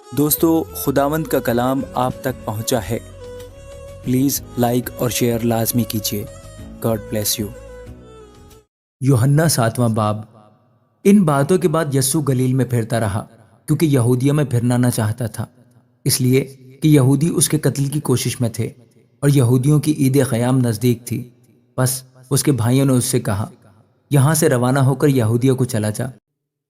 دوستو، خداوند کا کلام آپ تک پہنچا ہے۔ پلیز لائک اور شیئر لازمی کیجیے۔ God bless you. یوحنا 7واں باب۔ ان باتوں کے بعد یسوع گلیل میں پھرتا رہا، کیونکہ یہودیہ میں پھرنا نہ چاہتا تھا، اس لیے کہ یہودی اس کے قتل کی کوشش میں تھے اور یہودیوں کی عید قیام نزدیک تھی۔ بس اس کے بھائیوں نے اس سے کہا، یہاں سے روانہ ہو کر یہودیہ کو چلا جا،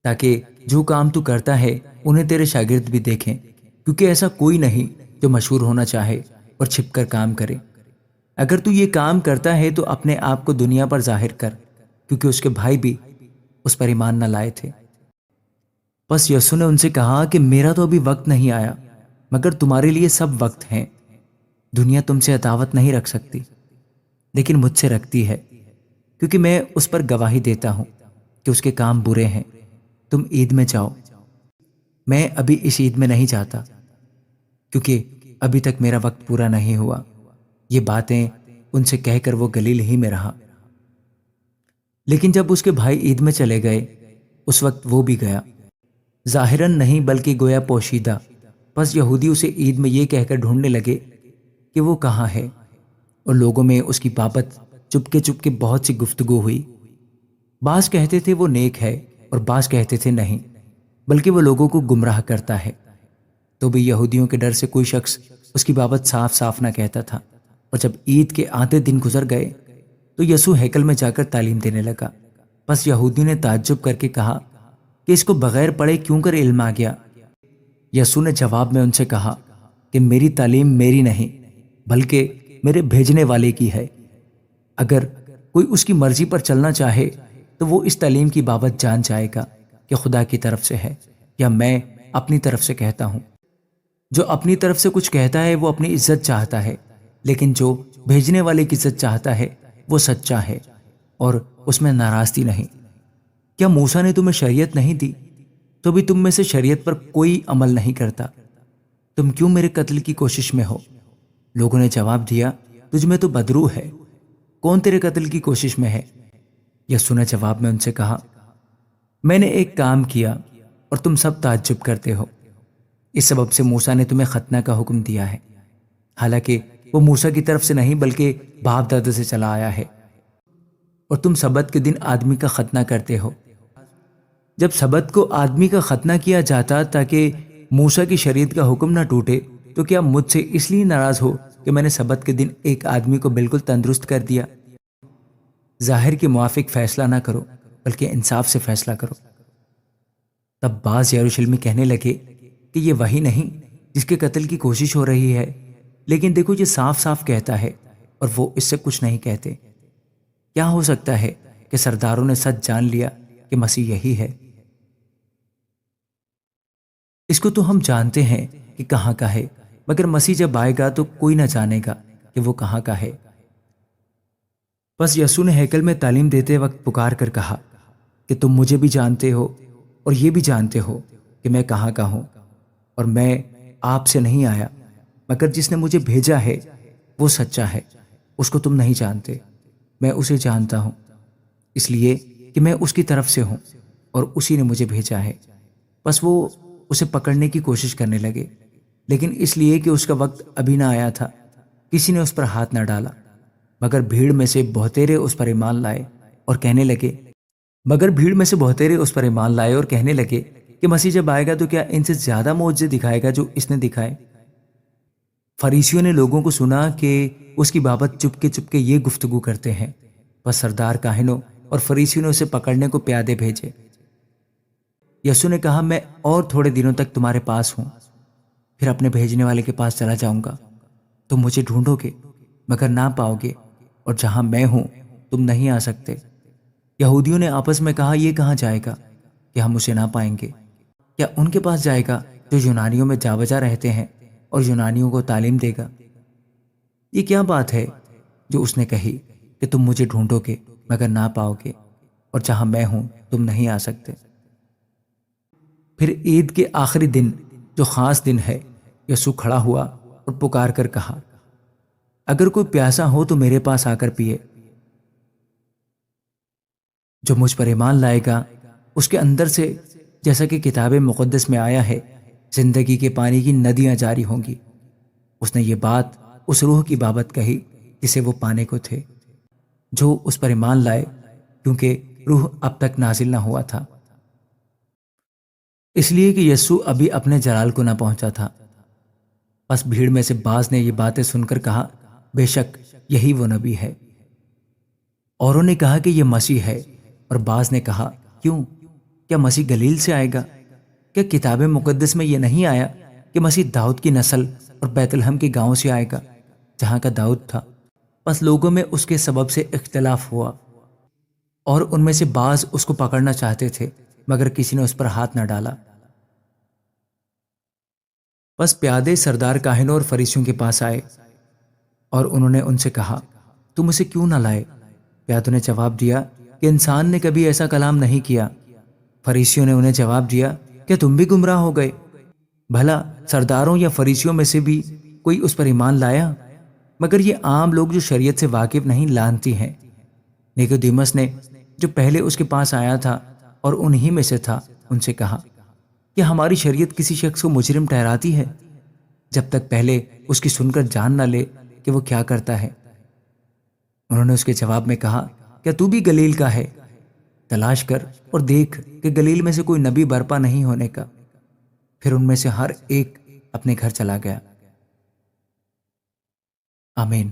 تاکہ جو کام تو کرتا ہے انہیں تیرے شاگرد بھی دیکھیں، کیونکہ ایسا کوئی نہیں جو مشہور ہونا چاہے اور چھپ کر کام کرے۔ اگر تو یہ کام کرتا ہے تو اپنے آپ کو دنیا پر ظاہر کر، کیونکہ اس کے بھائی بھی اس پر ایمان نہ لائے تھے۔ پس یسوع نے ان سے کہا کہ میرا تو ابھی وقت نہیں آیا، مگر تمہارے لیے سب وقت ہیں۔ دنیا تم سے عداوت نہیں رکھ سکتی، لیکن مجھ سے رکھتی ہے، کیونکہ میں اس پر گواہی دیتا ہوں کہ اس کے کام برے ہیں۔ تم عید میں جاؤ، میں ابھی اس عید میں نہیں جاتا، کیونکہ ابھی تک میرا وقت پورا نہیں ہوا۔ یہ باتیں ان سے کہہ کر وہ گلیل ہی میں رہا۔ لیکن جب اس کے بھائی عید میں چلے گئے، اس وقت وہ بھی گیا، ظاہراً نہیں بلکہ گویا پوشیدہ۔ پس یہودی اسے عید میں یہ کہہ کر ڈھونڈنے لگے کہ وہ کہاں ہے، اور لوگوں میں اس کی بابت چپکے بہت سی گفتگو ہوئی۔ بعض کہتے تھے وہ نیک ہے، اور بعض کہتے تھے نہیں، بلکہ وہ لوگوں کو گمراہ کرتا ہے۔ تو بھی یہودیوں کے ڈر سے کوئی شخص اس کی بابت صاف صاف نہ کہتا تھا۔ اور جب عید کے آدھے دن گزر گئے تو یسوع ہیکل میں جا کر تعلیم دینے لگا۔ پس یہودیوں نے تعجب کر کے کہا کہ اس کو بغیر پڑھے کیوں کر علم آ گیا؟ یسوع نے جواب میں ان سے کہا کہ میری تعلیم میری نہیں، بلکہ میرے بھیجنے والے کی ہے۔ اگر کوئی اس کی مرضی پر چلنا چاہے تو وہ اس تعلیم کی بابت جان جائے گا کہ خدا کی طرف سے ہے یا میں اپنی طرف سے کہتا ہوں۔ جو اپنی طرف سے کچھ کہتا ہے وہ اپنی عزت چاہتا ہے، لیکن جو بھیجنے والے کی عزت چاہتا ہے وہ سچا ہے، اور اس میں ناراستی نہیں۔ کیا موسیٰ نے تمہیں شریعت نہیں دی؟ تو بھی تم میں سے شریعت پر کوئی عمل نہیں کرتا۔ تم کیوں میرے قتل کی کوشش میں ہو؟ لوگوں نے جواب دیا، تجھ میں تو بدرو ہے، کون تیرے قتل کی کوشش میں ہے؟ یسوع نے جواب میں ان سے کہا، میں نے ایک کام کیا اور تم سب تعجب کرتے ہو۔ اس سبب سے موسیٰ نے تمہیں ختنہ کا حکم دیا ہے، حالانکہ وہ موسیٰ کی طرف سے نہیں بلکہ باپ دادا سے چلا آیا ہے، اور تم سبت کے دن آدمی کا ختنہ کرتے ہو۔ جب سبت کو آدمی کا ختنہ کیا جاتا تاکہ موسیٰ کی شریعت کا حکم نہ ٹوٹے، تو کیا مجھ سے اس لیے ناراض ہو کہ میں نے سبت کے دن ایک آدمی کو بالکل تندرست کر دیا؟ ظاہر کے موافق فیصلہ نہ کرو، بلکہ انصاف سے فیصلہ کرو۔ تب بعض یروشلمی کہنے لگے کہ یہ وہی نہیں جس کے قتل کی کوشش ہو رہی ہے، لیکن دیکھو یہ صاف صاف کہتا ہے اور وہ اس سے کچھ نہیں کہتے۔ کیا ہو سکتا ہے کہ سرداروں نے سچ جان لیا کہ مسیح یہی ہے؟ اس کو تو ہم جانتے ہیں کہ کہاں کا ہے، مگر مسیح جب آئے گا تو کوئی نہ جانے گا کہ وہ کہاں کا ہے۔ بس یسوع نے ہیکل میں تعلیم دیتے وقت پکار کر کہا کہ تم مجھے بھی جانتے ہو اور یہ بھی جانتے ہو کہ میں کہاں کا ہوں، اور میں آپ سے نہیں آیا، مگر جس نے مجھے بھیجا ہے وہ سچا ہے، اس کو تم نہیں جانتے، میں اسے جانتا ہوں، اس لیے کہ میں اس کی طرف سے ہوں اور اسی نے مجھے بھیجا ہے۔ بس وہ اسے پکڑنے کی کوشش کرنے لگے، لیکن اس لیے کہ اس کا وقت ابھی نہ آیا تھا کسی نے اس پر ہاتھ نہ ڈالا۔ مگر بھیڑ میں سے بہتیرے اس پر ایمان لائے اور کہنے لگے کہ مسیح جب آئے گا تو کیا ان سے زیادہ معجزے دکھائے گا جو اس نے دکھائے؟ فریسیوں نے لوگوں کو سنا کہ اس کی بابت چپکے یہ گفتگو کرتے ہیں، بس سردار کاہنوں اور فریسیوں نے اسے پکڑنے کو پیادے بھیجے۔ یسوع نے کہا، میں اور تھوڑے دنوں تک تمہارے پاس ہوں، پھر اپنے بھیجنے والے کے پاس چلا جاؤں گا۔ تم مجھے ڈھونڈو گے مگر نہ پاؤ گے، اور جہاں میں ہوں تم نہیں آ سکتے۔ یہودیوں نے آپس میں کہا، یہ کہاں جائے گا کہ ہم اسے نہ پائیں گے؟ کیا ان کے پاس جائے گا جو یونانیوں میں جا بجا رہتے ہیں اور یونانیوں کو تعلیم دے گا؟ یہ کیا بات ہے جو اس نے کہی کہ تم مجھے ڈھونڈو گے مگر نہ پاؤ گے، اور جہاں میں ہوں تم نہیں آ سکتے۔ پھر عید کے آخری دن جو خاص دن ہے، یسوع کھڑا ہوا اور پکار کر کہا، اگر کوئی پیاسا ہو تو میرے پاس آ کر پیے۔ جو مجھ پر ایمان لائے گا اس کے اندر سے، جیسا کہ کتاب مقدس میں آیا ہے، زندگی کے پانی کی ندیاں جاری ہوں گی۔ اس نے یہ بات اس روح کی بابت کہی جسے وہ پانے کو تھے، جو اس پر ایمان لائے، کیونکہ روح اب تک نازل نہ ہوا تھا، اس لیے کہ یسوع ابھی اپنے جلال کو نہ پہنچا تھا۔ پس بھیڑ میں سے بعض نے یہ باتیں سن کر کہا، بے شک یہی وہ نبی ہے۔ اوروں نے کہا کہ یہ مسیح ہے، اور بعض نے کہا، کیوں؟ کیا مسیح گلیل سے آئے گا؟ کیا کتاب مقدس میں یہ نہیں آیا کہ مسیح داؤد کی نسل اور بیت لحم کے گاؤں سے آئے گا، جہاں کا داؤد تھا؟ پس لوگوں میں اس کے سبب سے اختلاف ہوا، اور ان میں سے بعض اس کو پکڑنا چاہتے تھے، مگر کسی نے اس پر ہاتھ نہ ڈالا۔ پس پیادے سردار کاہنوں اور فریسیوں کے پاس آئے، اور انہوں نے ان سے کہا، تم اسے کیوں نہ لائے؟ پیادوں نے جواب دیا کہ انسان نے کبھی ایسا کلام نہیں کیا۔ فریسیوں نے انہیں جواب دیا، کیا تم بھی گمراہ ہو گئے؟ بھلا سرداروں یا فریسیوں میں سے بھی کوئی اس پر ایمان لایا؟ مگر یہ عام لوگ جو شریعت سے واقف نہیں لانتی ہیں۔ نیکودیمس نے، جو پہلے اس کے پاس آیا تھا اور انہی میں سے تھا، ان سے کہا، کیا ہماری شریعت کسی شخص کو مجرم ٹھہراتی ہے جب تک پہلے اس کی سن کر جان نہ لے کہ وہ کیا کرتا ہے؟ انہوں نے اس کے جواب میں کہا، کیا تو بھی گلیل کا ہے؟ تلاش کر اور دیکھ کہ گلیل میں سے کوئی نبی برپا نہیں ہونے کا۔ پھر ان میں سے ہر ایک اپنے گھر چلا گیا۔ آمین۔